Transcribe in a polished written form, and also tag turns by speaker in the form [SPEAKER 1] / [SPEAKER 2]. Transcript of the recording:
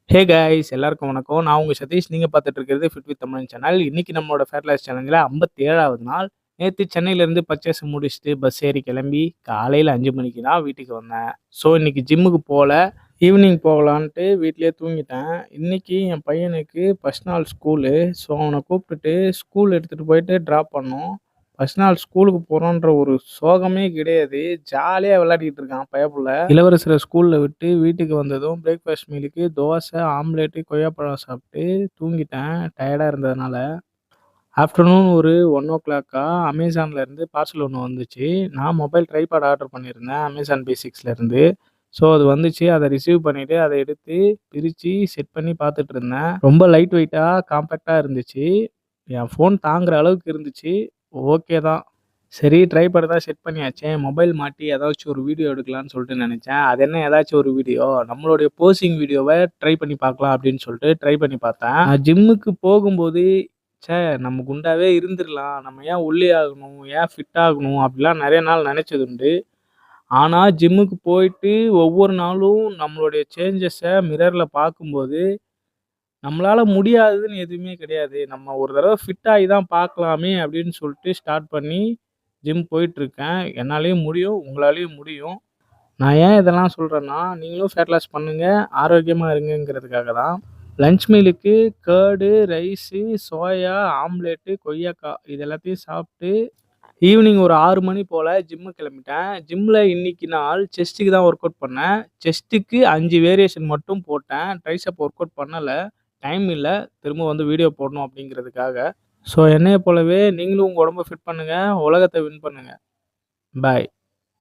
[SPEAKER 1] Hey guys எல்லாருக்கும் வணக்கம். நான் உங்க சதீஷ். நீங்க பார்த்துட்டு இருக்கிறது ஃபிட் வித் தமிழன் சேனல். இன்னைக்கு நம்மளோட ஃபேட் லாஸ் சேலஞ்சில 57வது நாள். நேத்து சென்னையிலேருந்து பர்ச்சேஸ் முடிச்சுட்டு பஸ் ஏறி கிளம்பி காலையில 5 மணிக்கு தான் வீட்டுக்கு வந்தேன். ஸோ இன்னைக்கு ஜிம்முக்கு போல. ஈவினிங் போகலான்ட்டு வீட்லயே தூங்கிட்டேன். இன்னைக்கு என் பையனுக்கு ஃபர்ஸ்ட் நாள் ஸ்கூலு. ஸோ அவனை கூப்பிட்டுட்டு ஸ்கூல் எடுத்துட்டு போயிட்டு ட்ராப் பண்ணோம். ஃபர்ஸ்ட் நாள் ஸ்கூலுக்கு போறோன்ற ஒரு சோகமே கிடையாது. ஜாலியா விளையாடிட்டு இருக்கான் பயப்புள்ள. இளவரசர ஸ்கூல்ல விட்டு வீட்டுக்கு வந்ததும் பிரேக்ஃபாஸ்ட் மீலுக்கு தோசை, ஆம்லேட்டு, கொய்யாப்பழம் சாப்பிட்டு தூங்கிட்டேன் டயர்டா இருந்ததுனால. ஆஃப்டர்நூன் ஒரு 1:00 அமேசான்ல இருந்து பார்சல் ஒண்ணு வந்துச்சு. நான் மொபைல் ட்ரைபாட் ஆர்டர் பண்ணியிருந்தேன் அமேசான் பேசிக்ஸ்ல இருந்து. ஸோ அது வந்துச்சு. அத ரிசீவ் பண்ணிட்டு அத எடுத்து பிரிச்சு செட் பண்ணி பார்த்துட்டு இருந்தேன். ரொம்ப லைட் வெயிட்டா, காம்பேக்ட்டா இருந்துச்சு. என் ஃபோன் தாங்குற அளவுக்கு இருந்துச்சு. ஓகே தான். சரி ட்ரைபாட் தான் செட் பண்ணியாச்சே. மொபைல் மாட்டி ஏதாச்சும் ஒரு வீடியோ எடுக்கலான்னு சொல்லிட்டு நெனச்சேன். அது என்ன ஏதாச்சும் ஒரு வீடியோ, நம்மளுடைய போசிங் வீடியோவ ட்ரை பண்ணி பார்க்கலாம் அப்படின்னு சொல்லிட்டு ட்ரை பண்ணி பார்த்தேன். நான் ஜிம்முக்கு போகும்போது, நம்ம குண்டாவே இருந்துரலாம். நம்ம ஏன் ஒல்லி ஆகணும்? ஏன் ஃபிட் ஆகணும்? அப்படிலாம் நெறைய நாள் நெனச்சது உண்டு. ஆனா ஜிம்முக்கு போயிட்டு ஒவ்வொரு நாளும் நம்மளுடைய சேஞ்சஸ மிரர்ல பார்க்கும்போது, நம்மளால முடியாததுன்னு எதுவுமே கிடையாது. நம்ம ஒரு தடவ ஃபிட் ஆகி தான் பார்க்கலாமே அப்படின்னு சொல்லிட்டு ஸ்டார்ட் பண்ணி ஜிம் போயிட்டுருக்கேன். என்னாலயும் முடியும். உங்களாலயும் முடியும். நான் ஏன் இதெல்லாம் சொல்றேன்னா, நீங்களும் ஃபேட் லாஸ் பண்ணுங்க, ஆரோக்கியமா இருங்கங்கிறதுக்காக தான். லஞ்ச் மீலுக்கு கர்டு, ரைஸு, சோயா, ஆம்லேட்டு, கொய்யாக்கா இது எல்லாத்தையும் சாப்பிட்டு ஈவினிங் ஒரு 6 மணி போல ஜிம்முக்கு கிளம்பிட்டேன். ஜிம்ல இன்னைக்கு நாள் செஸ்ட்டுக்கு தான் ஒர்க் அவுட் பண்ணேன். செஸ்ட்டுக்கு 5 வேரியேஷன் மட்டும் போட்டேன். ட்ரைசெப் ஒர்க் அவுட் பண்ணல. டைம் இல்ல. திரும்ப வந்து வீடியோ போடணும் அப்படிங்கிறதுக்காக. ஸோ என்னைய போலவே நீங்களும் உங்க உடம்ப ஃபிட் பண்ணுங்க. உலகத்த வின் பண்ணுங்க. பாய்.